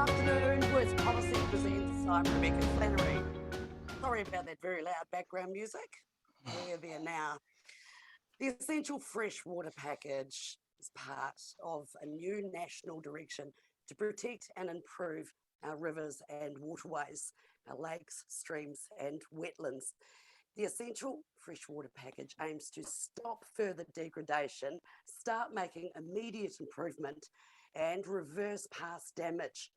afternoon with Policy Presents. I'm Rebecca Flannery. Sorry about that very loud background music. We're there now. The Essential Freshwater Package is part of a new national direction to protect and improve our rivers and waterways, our lakes, streams and wetlands. The Essential Freshwater Package aims to stop further degradation, start making immediate improvement and reverse past damage.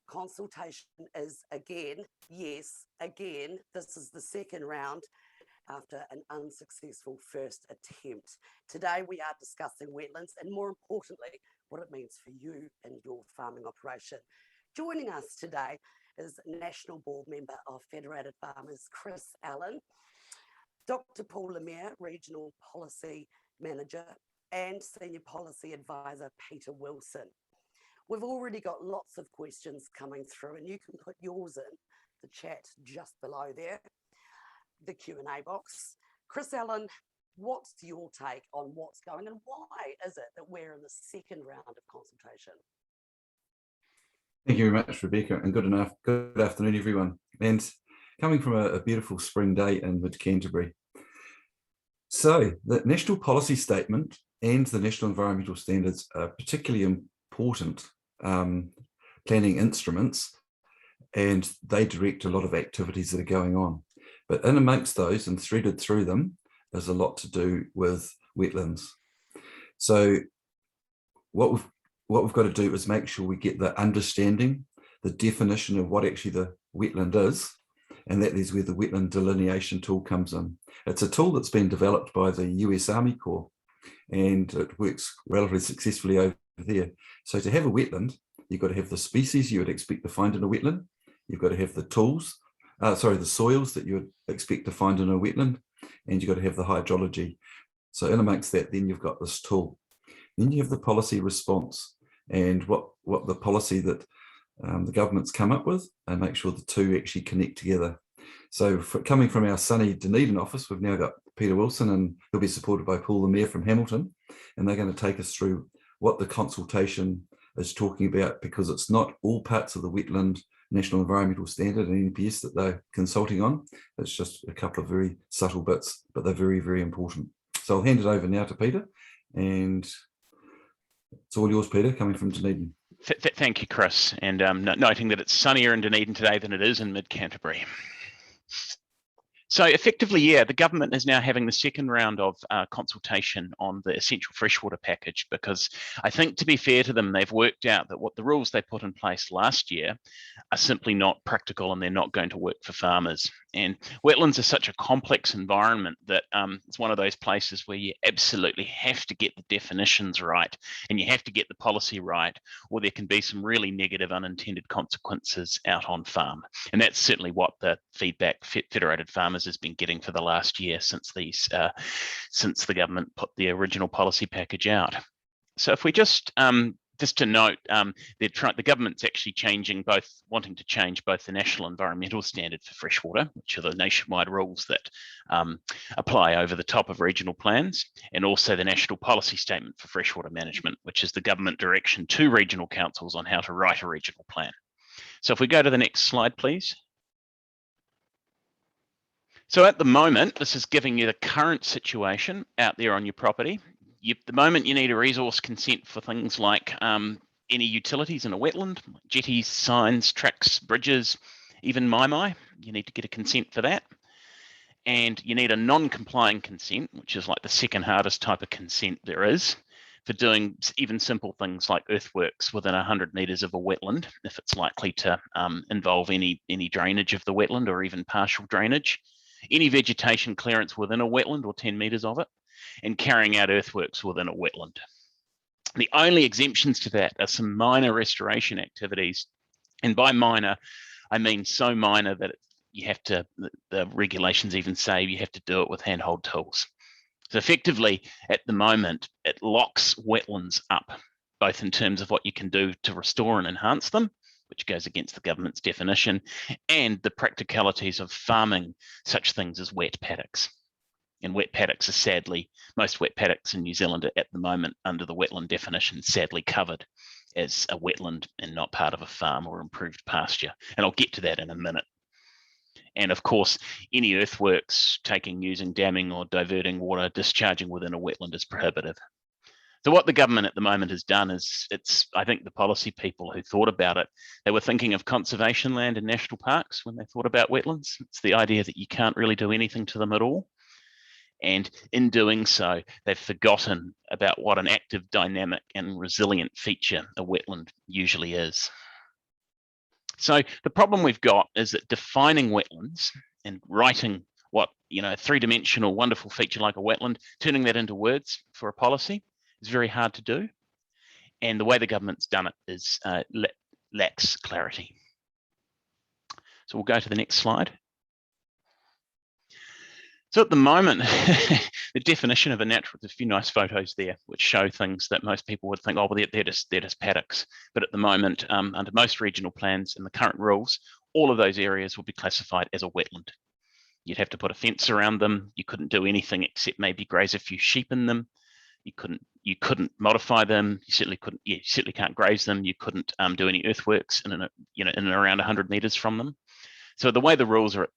Consultation is again, yes, again, this is the second round after an unsuccessful first attempt. Today we are discussing wetlands and more importantly, what it means for you and your farming operation. Joining us today is National Board Member of Federated Farmers, Chris Allen, Dr. Paul Lemire, Regional Policy Manager, and Senior Policy Advisor, Peter Wilson. We've already got lots of questions coming through and you can put yours in the chat just below there, the Q&A box. Chris Allen, what's your take on what's going and why is it that we're in the second round of consultation? Thank you very much, Rebecca, and good afternoon, everyone. And coming from a beautiful spring day in mid-Canterbury. So the National Policy Statement and the National Environmental Standards are particularly important planning instruments, and they direct a lot of activities that are going on. But in amongst those and threaded through them is a lot to do with wetlands. So what we've got to do is make sure we get the understanding, the definition of what actually the wetland is, and that is where the Wetland Delineation tool comes in. It's a tool that's been developed by the US Army Corps, and it works relatively successfully over there. So to have a wetland, you've got to have the species you would expect to find in a wetland. You've got to have the the soils that you would expect to find in a wetland, and you've got to have the hydrology. So in amongst that, then you've got this tool. Then you have the policy response and what the policy that the government's come up with, and make sure the two actually connect together. So coming from our sunny Dunedin office, we've now got Peter Wilson, and he'll be supported by Paul Lemire from Hamilton, and they're going to take us through what the consultation is talking about, because it's not all parts of the Wetland National Environmental Standard and NPS that they're consulting on. It's just a couple of very subtle bits, but they're very, very important. So I'll hand it over now to Peter, and it's all yours, Peter, coming from Dunedin. Thank you, Chris, and noting that it's sunnier in Dunedin today than it is in mid-Canterbury. So effectively, yeah, the government is now having the second round of consultation on the Essential Freshwater Package, because I think, to be fair to them, they've worked out that what the rules they put in place last year are simply not practical, and they're not going to work for farmers. And wetlands are such a complex environment that it's one of those places where you absolutely have to get the definitions right, and you have to get the policy right, or there can be some really negative unintended consequences out on farm. And that's certainly what the feedback Federated Farmers has been getting for the last year since the government put the original policy package out. So if we just to note, the government's actually wanting to change both the National Environmental Standard for freshwater, which are the nationwide rules that apply over the top of regional plans, and also the National Policy Statement for Freshwater Management, which is the government direction to regional councils on how to write a regional plan. So if we go to the next slide, please. So at the moment, this is giving you the current situation out there on your property. At the moment, you need a resource consent for things like any utilities in a wetland, jetties, signs, tracks, bridges, even mai. You need to get a consent for that. And you need a non-complying consent, which is like the second hardest type of consent there is, for doing even simple things like earthworks within 100 metres of a wetland, if it's likely to involve any drainage of the wetland or even partial drainage. Any vegetation clearance within a wetland or 10 metres of it, and carrying out earthworks within a wetland. The only exemptions to that are some minor restoration activities. And by minor, I mean so minor that you have to, the regulations even say you have to do it with handhold tools. So effectively, at the moment, it locks wetlands up, both in terms of what you can do to restore and enhance them, which goes against the government's definition, and the practicalities of farming such things as wet paddocks. And wet paddocks are sadly, most wet paddocks in New Zealand are at the moment under the wetland definition, sadly covered as a wetland and not part of a farm or improved pasture. And I'll get to that in a minute. And of course, any earthworks using damming or diverting water discharging within a wetland is prohibited. So what the government at the moment has done is, I think the policy people who thought about it, they were thinking of conservation land and national parks when they thought about wetlands. It's the idea that you can't really do anything to them at all. And in doing so, they've forgotten about what an active, dynamic, and resilient feature a wetland usually is. So the problem we've got is that defining wetlands and writing what, a three-dimensional wonderful feature like a wetland, turning that into words for a policy is very hard to do. And the way the government's done it is lacks clarity. So we'll go to the next slide. So at the moment, the definition of a natural, there's a few nice photos there which show things that most people would think, oh, well, they're just paddocks. But at the moment, under most regional plans and the current rules, all of those areas will be classified as a wetland. You'd have to put a fence around them. You couldn't do anything except maybe graze a few sheep in them. You couldn't modify them. You certainly can't graze them. You couldn't do any earthworks in and around 100 meters from them. So the way the rules are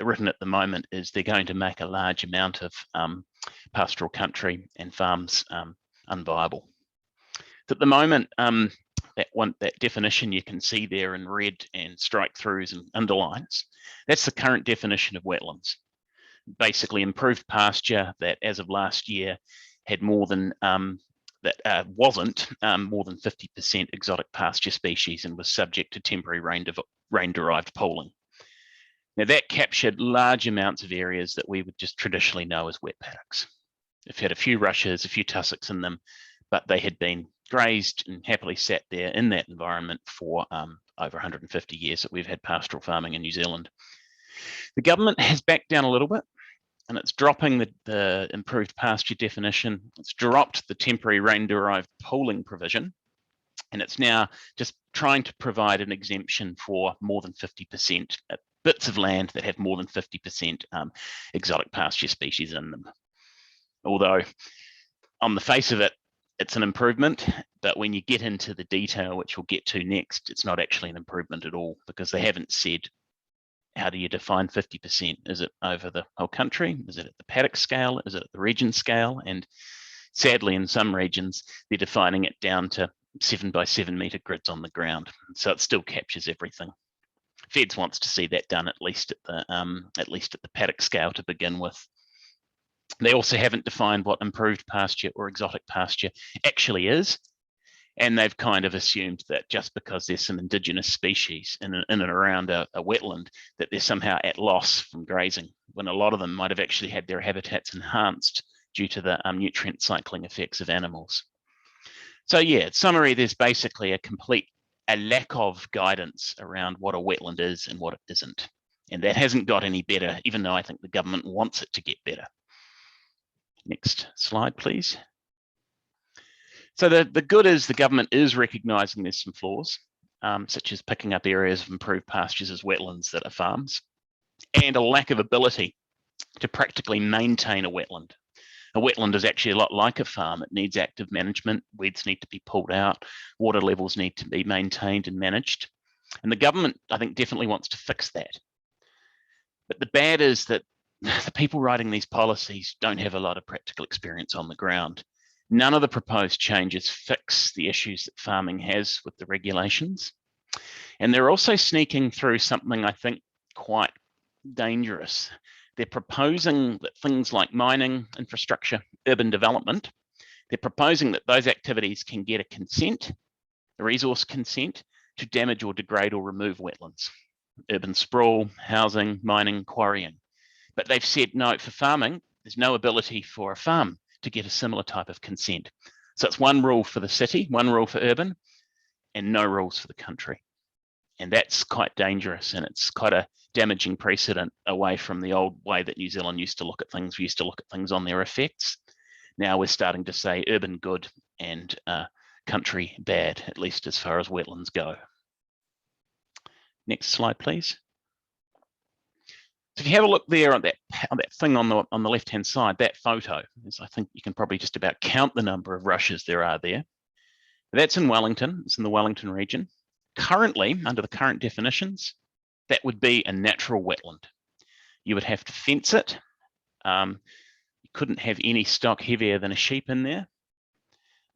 written at the moment is they're going to make a large amount of pastoral country and farms unviable. So at the moment, that definition you can see there in red and strike throughs and underlines, that's the current definition of wetlands. Basically improved pasture that as of last year had more than, wasn't more than 50% exotic pasture species and was subject to temporary rain-derived pooling. Now that captured large amounts of areas that we would just traditionally know as wet paddocks. They've had a few rushes, a few tussocks in them, but they had been grazed and happily sat there in that environment for over 150 years that we've had pastoral farming in New Zealand. The government has backed down a little bit, and it's dropping the improved pasture definition. It's dropped the temporary rain-derived pooling provision, and it's now just trying to provide an exemption for more than 50% bits of land that have more than 50% exotic pasture species in them. Although on the face of it, it's an improvement, but when you get into the detail, which we'll get to next, it's not actually an improvement at all, because they haven't said, how do you define 50%? Is it over the whole country? Is it at the paddock scale? Is it at the region scale? And sadly, in some regions, they're defining it down to 7 by 7 meter grids on the ground. So it still captures everything. Feds wants to see that done at least at the paddock scale to begin with. They also haven't defined what improved pasture or exotic pasture actually is, and they've kind of assumed that just because there's some indigenous species in and around a wetland, that they're somehow at loss from grazing, when a lot of them might have actually had their habitats enhanced due to the nutrient cycling effects of animals. So yeah, in summary, there's basically a lack of guidance around what a wetland is and what it isn't. And that hasn't got any better, even though I think the government wants it to get better. Next slide, please. So the good is the government is recognising there's some flaws, such as picking up areas of improved pastures as wetlands that are farms, and a lack of ability to practically maintain a wetland. A wetland is actually a lot like a farm. It needs active management. Weeds need to be pulled out. Water levels need to be maintained and managed. And the government, I think, definitely wants to fix that. But the bad is that the people writing these policies don't have a lot of practical experience on the ground. None of the proposed changes fix the issues that farming has with the regulations. And they're also sneaking through something I think quite dangerous. They're proposing that things like mining, infrastructure, urban development, they're proposing that those activities can get a consent, a resource consent, to damage or degrade or remove wetlands, urban sprawl, housing, mining, quarrying. But they've said, no, for farming, there's no ability for a farm to get a similar type of consent. So it's one rule for the city, one rule for urban, and no rules for the country. And that's quite dangerous, and it's quite a damaging precedent away from the old way that New Zealand used to look at things. We used to look at things on their effects. Now we're starting to say urban good and country bad, at least as far as wetlands go. Next slide, please. So if you have a look there on that thing on the left-hand side, that photo, I think you can probably just about count the number of rushes there are there. That's in Wellington. It's in the Wellington region. Currently, under the current definitions, that would be a natural wetland. You would have to fence it. You couldn't have any stock heavier than a sheep in there.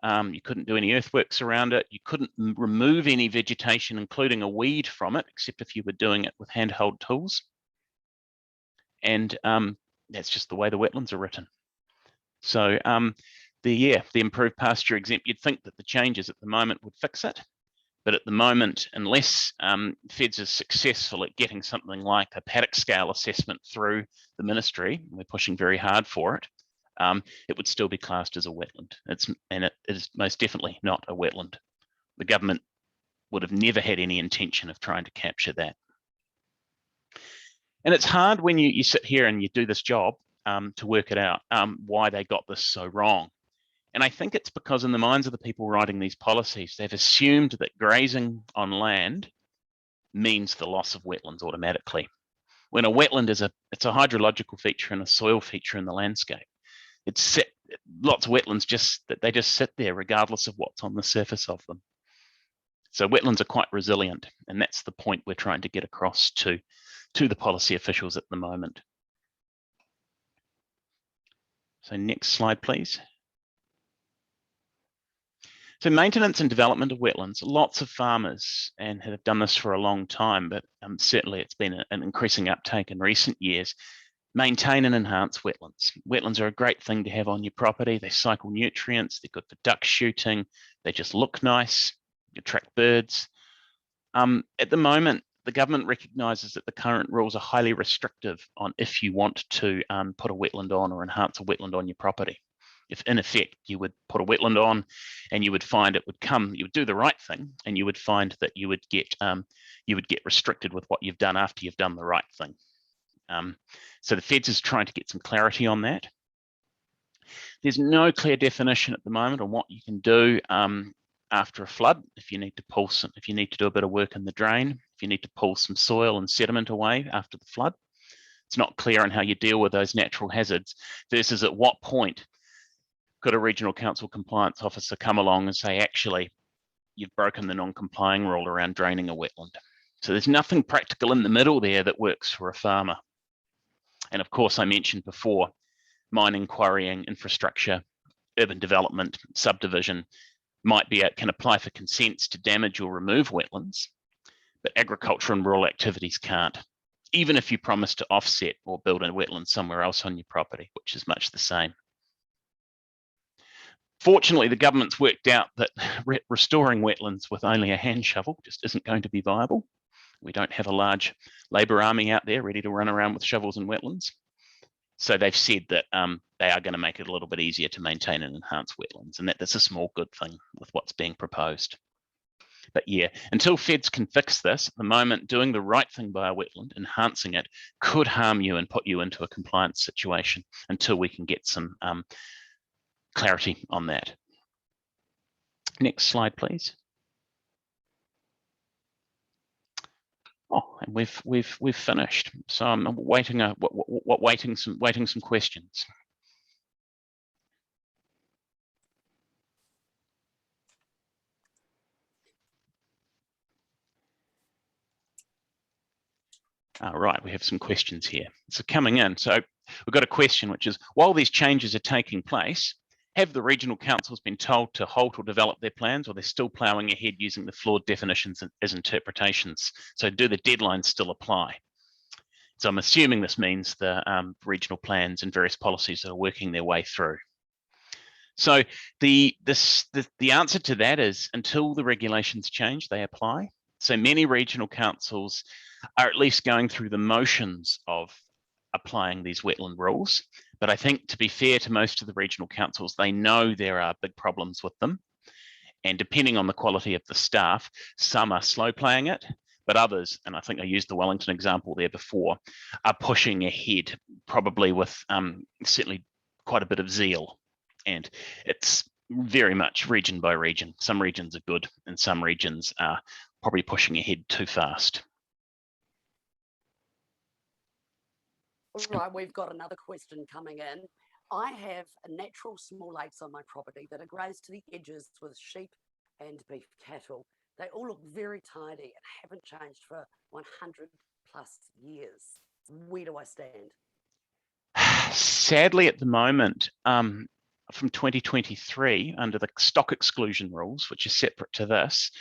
You couldn't do any earthworks around it. You couldn't remove any vegetation, including a weed from it, except if you were doing it with handheld tools. And that's just the way the wetlands are written. So the improved pasture exempt, you'd think that the changes at the moment would fix it. But at the moment, unless Feds is successful at getting something like a paddock scale assessment through the ministry, we're pushing very hard for it, it would still be classed as a wetland. It is most definitely not a wetland. The government would have never had any intention of trying to capture that. And it's hard when you sit here and you do this job to work it out, why they got this so wrong. And I think it's because in the minds of the people writing these policies, they've assumed that grazing on land means the loss of wetlands automatically. When a wetland is it's a hydrological feature and a soil feature in the landscape. Lots of wetlands they just sit there regardless of what's on the surface of them. So wetlands are quite resilient, and that's the point we're trying to get across to the policy officials at the moment. So next slide, please. So maintenance and development of wetlands, lots of farmers and have done this for a long time, but certainly it's been an increasing uptake in recent years. Maintain and enhance wetlands. Wetlands are a great thing to have on your property. They cycle nutrients, they're good for duck shooting, they just look nice, attract birds. At the moment, the government recognises that the current rules are highly restrictive on if you want to put a wetland on or enhance a wetland on your property. If in effect you would put a wetland on and you would find it would come, you would do the right thing and you would find that you would get restricted with what you've done after you've done the right thing. So the Feds is trying to get some clarity on that. There's no clear definition at the moment on what you can do after a flood. If you need to do a bit of work in the drain, if you need to pull some soil and sediment away after the flood, it's not clear on how you deal with those natural hazards versus at what point could a regional council compliance officer come along and say, actually, you've broken the non-complying rule around draining a wetland. So there's nothing practical in the middle there that works for a farmer. And of course, I mentioned before, mining, quarrying, infrastructure, urban development, subdivision can apply for consents to damage or remove wetlands, but agriculture and rural activities can't, even if you promise to offset or build a wetland somewhere else on your property, which is much the same. Fortunately, the government's worked out that restoring wetlands with only a hand shovel just isn't going to be viable. We don't have a large labour army out there ready to run around with shovels in wetlands. So they've said that they are going to make it a little bit easier to maintain and enhance wetlands, and that's a small good thing with what's being proposed. But yeah, until Feds can fix this, at the moment, doing the right thing by a wetland, enhancing it, could harm you and put you into a compliance situation until we can get some clarity on that. Next slide, please. Oh, and we've finished. So I'm waiting some questions. All right, we have some questions here. So coming in, so we've got a question which is, while these changes are taking place, have the regional councils been told to halt or develop their plans, or they're still ploughing ahead using the flawed definitions as interpretations? So do the deadlines still apply? So I'm assuming this means the regional plans and various policies that are working their way through. So the answer to that is until the regulations change, they apply. So many regional councils are at least going through the motions of applying these wetland rules. But I think, to be fair to most of the regional councils, they know there are big problems with them. And depending on the quality of the staff, some are slow playing it, but others, and I think I used the Wellington example there before, are pushing ahead, probably with certainly quite a bit of zeal. And it's very much region by region. Some regions are good and some regions are probably pushing ahead too fast. All right, we've got another question coming in. I have natural small lakes on my property that are grazed to the edges with sheep and beef cattle. They all look very tidy and haven't changed for 100 plus years. Where do I stand? Sadly, at the moment, from 2023, under the stock exclusion rules, which is separate to this,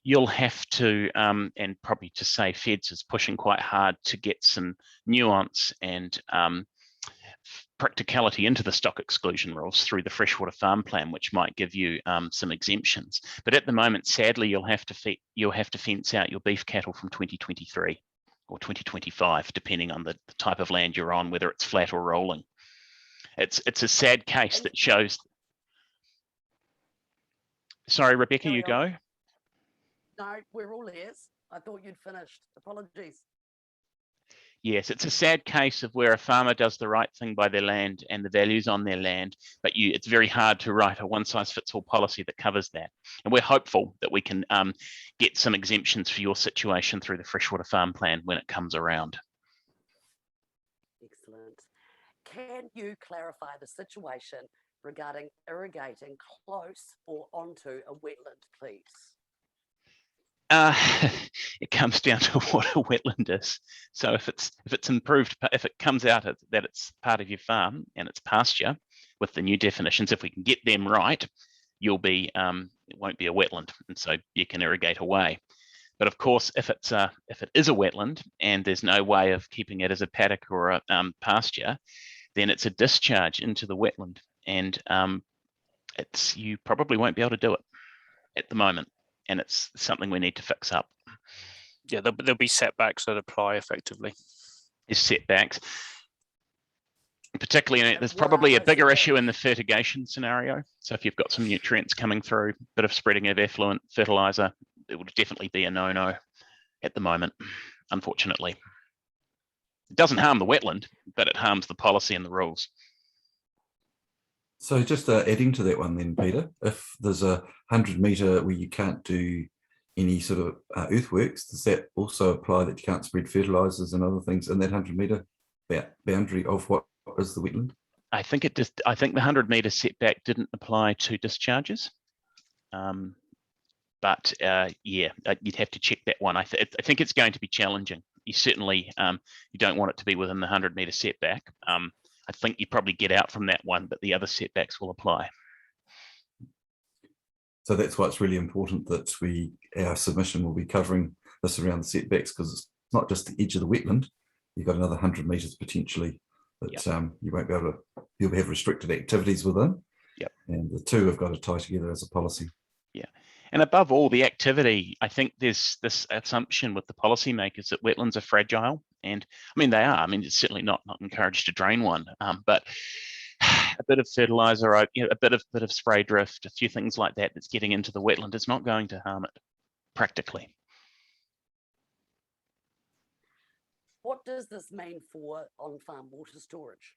you'll have to, and probably to say Feds is pushing quite hard to get some nuance and practicality into the stock exclusion rules through the Freshwater Farm Plan, which might give you some exemptions. But at the moment, sadly, you'll have to fence out your beef cattle from 2023 or 2025, depending on the type of land you're on, whether it's flat or rolling. It's a sad case that shows. Sorry, Rebecca, you go. No, we're all ears. I thought you'd finished. Apologies. Yes, it's a sad case of where a farmer does the right thing by their land and the values on their land, but it's very hard to write a one-size-fits-all policy that covers that. And we're hopeful that we can get some exemptions for your situation through the Freshwater Farm Plan when it comes around. Excellent. Can you clarify the situation regarding irrigating close or onto a wetland, please? It comes down to what a wetland is. So if it's improved, if it comes out that it's part of your farm and it's pasture with the new definitions, if we can get them right, you'll be it won't be a wetland, and so you can irrigate away. But of course, if it is a wetland and there's no way of keeping it as a paddock or a pasture, then it's a discharge into the wetland, and you probably won't be able to do it at the moment. And it's something we need to fix up. Yeah, there'll be setbacks that apply effectively. There's setbacks. Particularly, there's probably a bigger issue in the fertigation scenario. So if you've got some nutrients coming through, a bit of spreading of effluent, fertilizer, it would definitely be a no-no at the moment, unfortunately. It doesn't harm the wetland, but it harms the policy and the rules. So just adding to that one then, Peter, if there's a 100-metre where you can't do any sort of earthworks, does that also apply that you can't spread fertilisers and other things in that 100-metre boundary of what is the wetland? I think the 100-metre setback didn't apply to discharges. But yeah, you'd have to check that one. I think it's going to be challenging. You certainly, you don't want it to be within the 100-metre setback. I think you probably get out from that one, but the other setbacks will apply. So that's why it's really important that our submission will be covering this around the setbacks, because it's not just the edge of the wetland. You've got another 100 metres potentially that you won't be able to, you'll have restricted activities within. Yep. And the two have got to tie together as a policy. Yeah. And above all, the activity, I think there's this assumption with the policymakers that wetlands are fragile. And I mean, they are. I mean, it's certainly not encouraged to drain one, but a bit of fertilizer, a bit of spray drift, a few things like that that's getting into the wetland is not going to harm it practically. What does this mean for on-farm water storage?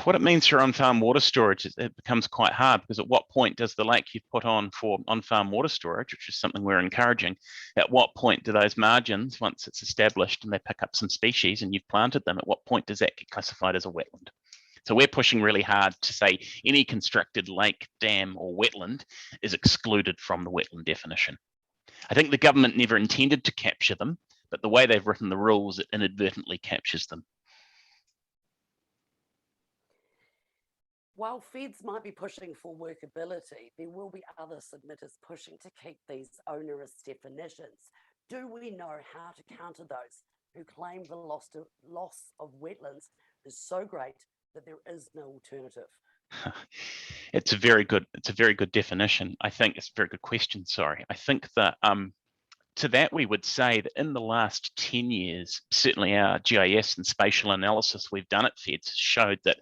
What it means for on-farm water storage is it becomes quite hard, because at what point does the lake you've put on for on-farm water storage, which is something we're encouraging, at what point do those margins, once it's established and they pick up some species and you've planted them, at what point does that get classified as a wetland? So we're pushing really hard to say any constructed lake, dam or wetland is excluded from the wetland definition. I think the government never intended to capture them, but the way they've written the rules, it inadvertently captures them. While Feds might be pushing for workability, there will be other submitters pushing to keep these onerous definitions. Do we know how to counter those who claim the loss of wetlands is so great that there is no alternative? It's a very good definition. I think it's a very good question. Sorry. I think that to that we would say that in the last 10 years, certainly our GIS and spatial analysis we've done at Feds showed that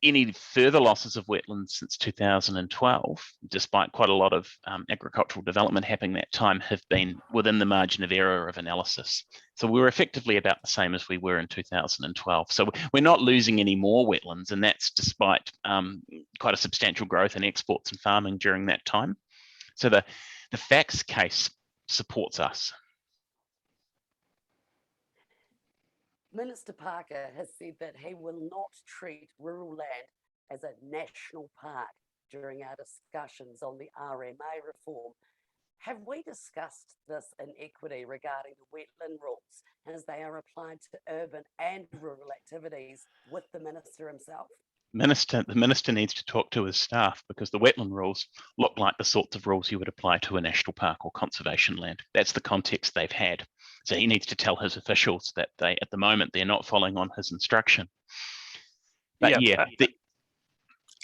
any further losses of wetlands since 2012, despite quite a lot of agricultural development happening that time, have been within the margin of error of analysis. So we were effectively about the same as we were in 2012. So we're not losing any more wetlands, and that's despite quite a substantial growth in exports and farming during that time. So the facts case supports us. Minister Parker has said that he will not treat rural land as a national park. during our discussions on the RMA reform. Have we discussed this inequity regarding the wetland rules as they are applied to urban and rural activities with the Minister himself? The minister needs to talk to his staff, because the wetland rules look like the sorts of rules you would apply to a national park or conservation land. That's the context they've had. So he needs to tell his officials that at the moment, they're not following on his instruction. But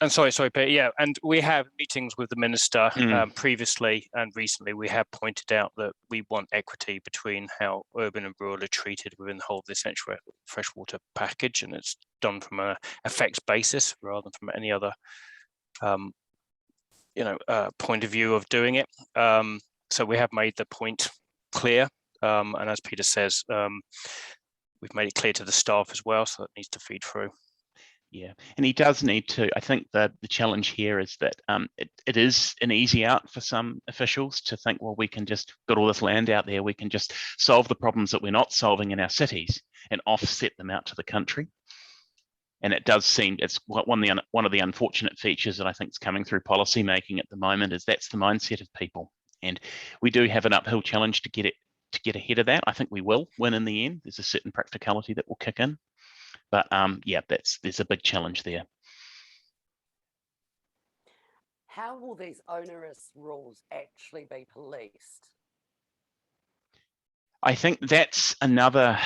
and sorry, Peter. Yeah, and we have meetings with the minister previously and recently. We have pointed out that we want equity between how urban and rural are treated within the whole of the essential freshwater package, and it's done from an effects basis rather than from any other, point of view of doing it. So we have made the point clear, and as Peter says, we've made it clear to the staff as well, so that needs to feed through. Yeah, and he does need to. I think that the challenge here is that it is an easy out for some officials to think, well, we can just got all this land out there, we can just solve the problems that we're not solving in our cities and offset them out to the country. And it does seem it's one of the unfortunate features that I think is coming through policy making at the moment, is that's the mindset of people. And we do have an uphill challenge to get ahead of that. I think we will win in the end. There's a certain practicality that will kick in. But there's a big challenge there. How will these onerous rules actually be policed? I think it's another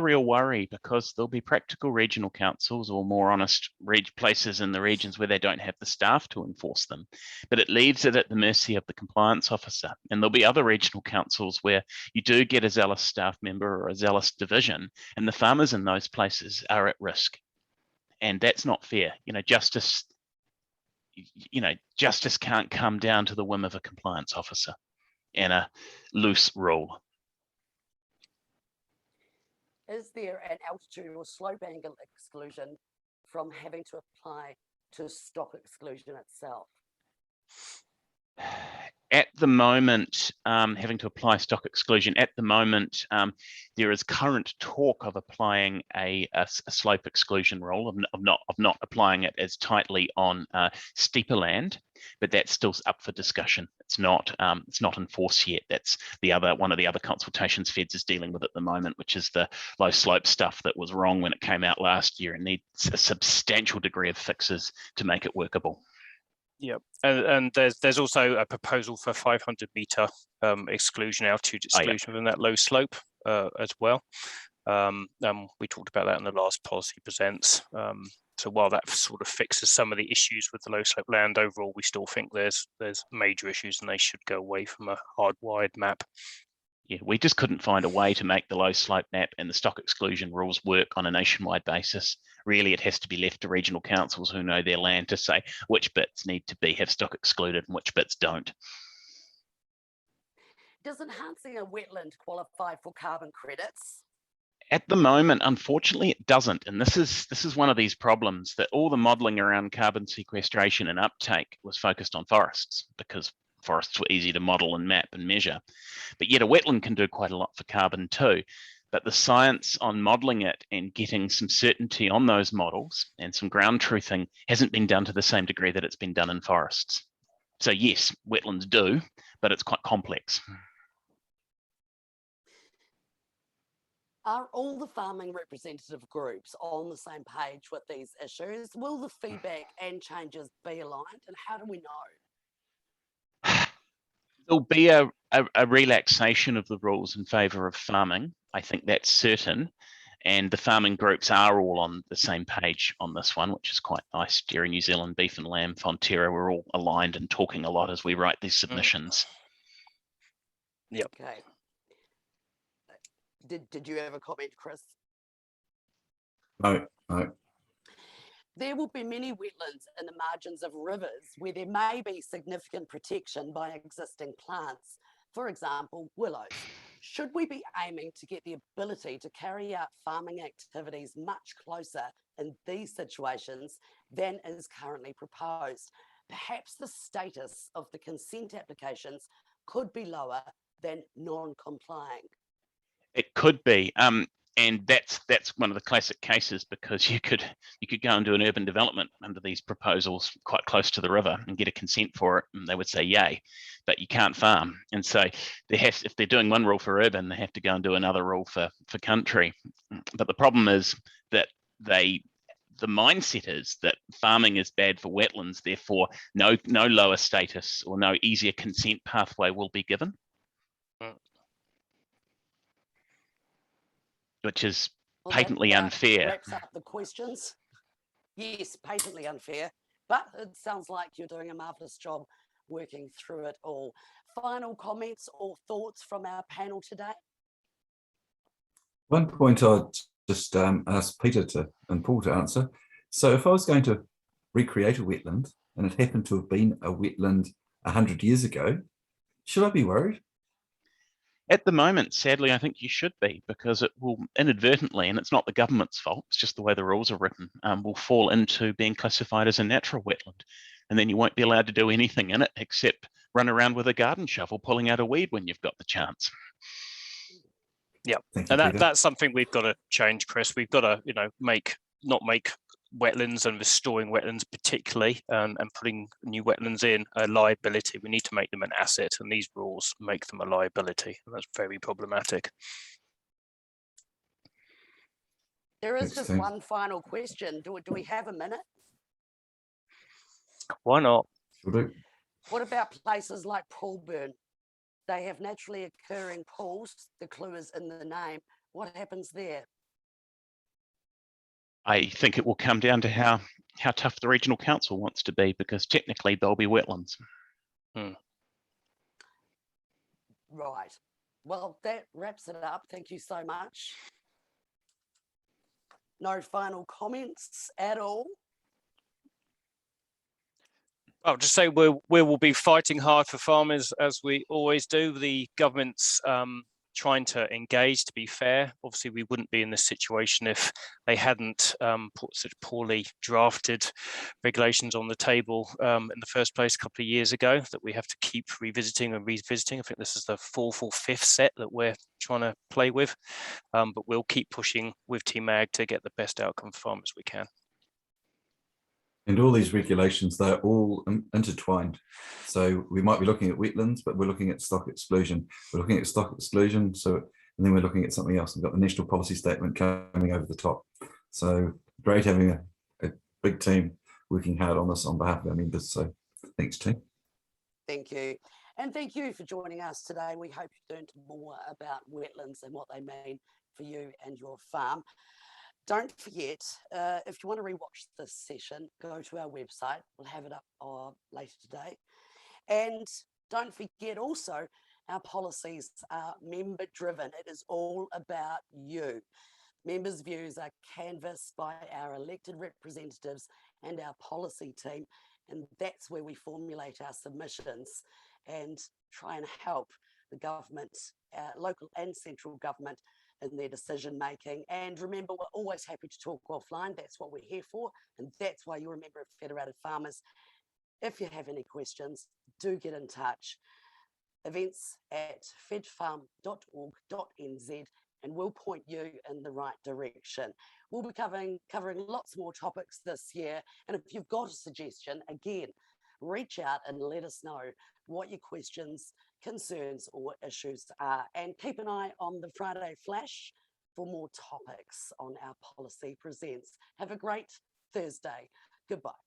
real worry, because there'll be practical regional councils, or more honest places in the regions where they don't have the staff to enforce them. But it leaves it at the mercy of the compliance officer. And there'll be other regional councils where you do get a zealous staff member or a zealous division, and the farmers in those places are at risk. And that's not fair. Justice can't come down to the whim of a compliance officer and a loose rule. Is there an altitude or slope angle exclusion from having to apply to stock exclusion itself? At the moment, having to apply stock exclusion, at the moment, there is current talk of applying a slope exclusion rule, of not applying it as tightly on steeper land, but that's still up for discussion. It's not enforced yet. That's one of the other consultations Feds is dealing with at the moment, which is the low slope stuff that was wrong when it came out last year and needs a substantial degree of fixes to make it workable. Yeah, and there's also a proposal for 500 meter exclusion, altitude exclusion within that low slope as well. We talked about that in the last policy presents. So while that sort of fixes some of the issues with the low slope land, overall we still think there's major issues, and they should go away from a hardwired map. Yeah, we just couldn't find a way to make the low slope map and the stock exclusion rules work on a nationwide basis. Really, it has to be left to regional councils who know their land to say which bits need to have stock excluded and which bits don't. Does enhancing a wetland qualify for carbon credits? At the moment, unfortunately, it doesn't. And this is one of these problems, that all the modelling around carbon sequestration and uptake was focused on forests, because forests were easy to model and map and measure. But yet a wetland can do quite a lot for carbon too. But the science on modelling it and getting some certainty on those models and some ground truthing hasn't been done to the same degree that it's been done in forests. So yes, wetlands do, but it's quite complex. Are all the farming representative groups on the same page with these issues? Will the feedback and changes be aligned, and how do we know? There'll be a relaxation of the rules in favour of farming. I think that's certain. And the farming groups are all on the same page on this one, which is quite nice. Dairy New Zealand, Beef and Lamb, Fonterra, we're all aligned and talking a lot as we write these submissions. Yep. Okay. Did you have a comment, Chris? No. There will be many wetlands in the margins of rivers where there may be significant protection by existing plants, for example, willows. Should we be aiming to get the ability to carry out farming activities much closer in these situations than is currently proposed? Perhaps the status of the consent applications could be lower than non-complying. It could be. and that's one of the classic cases, because you could go and do an urban development under these proposals quite close to the river and get a consent for it, and they would say yay, but you can't farm. And so if they're doing one rule for urban, they have to go and do another rule for country. But the problem is that the mindset is that farming is bad for wetlands, therefore no lower status or no easier consent pathway will be given, which is Well, that patently about unfair. wraps up the questions. Yes, patently unfair, but it sounds like you're doing a marvellous job working through it all. Final comments or thoughts from our panel today? One point I'd just ask Peter and Paul to answer. So if I was going to recreate a wetland and it happened to have been a wetland 100 years ago, should I be worried? At the moment, sadly, I think you should be, because it will inadvertently, and it's not the government's fault, it's just the way the rules are written, will fall into being classified as a natural wetland. And then you won't be allowed to do anything in it except run around with a garden shovel pulling out a weed when you've got the chance. Yeah, Thank you, and Peter. that's something we've got to change, Chris. We've got to, not make wetlands and restoring wetlands particularly, and putting new wetlands in a liability. We need to make them an asset, and these rules make them a liability, and that's very problematic. There is Thanks, just Tim. one final question. Do we have a minute? Why not? Will do. What about places like Poolburn? They have naturally occurring pools. The clue is in the name. What happens there? I think it will come down to how tough the regional council wants to be, because technically they'll be wetlands. Right. Well, that wraps it up. Thank you so much. No final comments at all? I'll just say we will be fighting hard for farmers, as we always do. The government's trying to engage, to be fair. Obviously, we wouldn't be in this situation if they hadn't put such poorly drafted regulations on the table in the first place a couple of years ago, that we have to keep revisiting and revisiting. I think this is the fourth or fifth set that we're trying to play with, but we'll keep pushing with Team Ag to get the best outcome for farmers we can. And all these regulations, they're all intertwined. So we might be looking at wetlands, but we're looking at stock exclusion. We're looking at stock exclusion, and then we're looking at something else. We've got the national policy statement coming over the top. So great having a big team working hard on this on behalf of our members. So thanks, team. Thank you. And thank you for joining us today. We hope you learned more about wetlands and what they mean for you and your farm. Don't forget, if you want to rewatch this session, go to our website. We'll have it up later today. And don't forget also, our policies are member driven. It is all about you. Members' views are canvassed by our elected representatives and our policy team. And that's where we formulate our submissions and try and help the government, local and central government, in their decision making. And remember, we're always happy to talk offline. That's what we're here for, and that's why you're a member of Federated Farmers. If you have any questions, do get in touch. Events at fedfarm.org.nz, and we'll point you in the right direction. We'll be covering lots more topics this year, and if you've got a suggestion, again, reach out and let us know what your questions, concerns or issues are, and keep an eye on the Friday Flash for more topics on our Policy Presents. Have a great Thursday. Goodbye.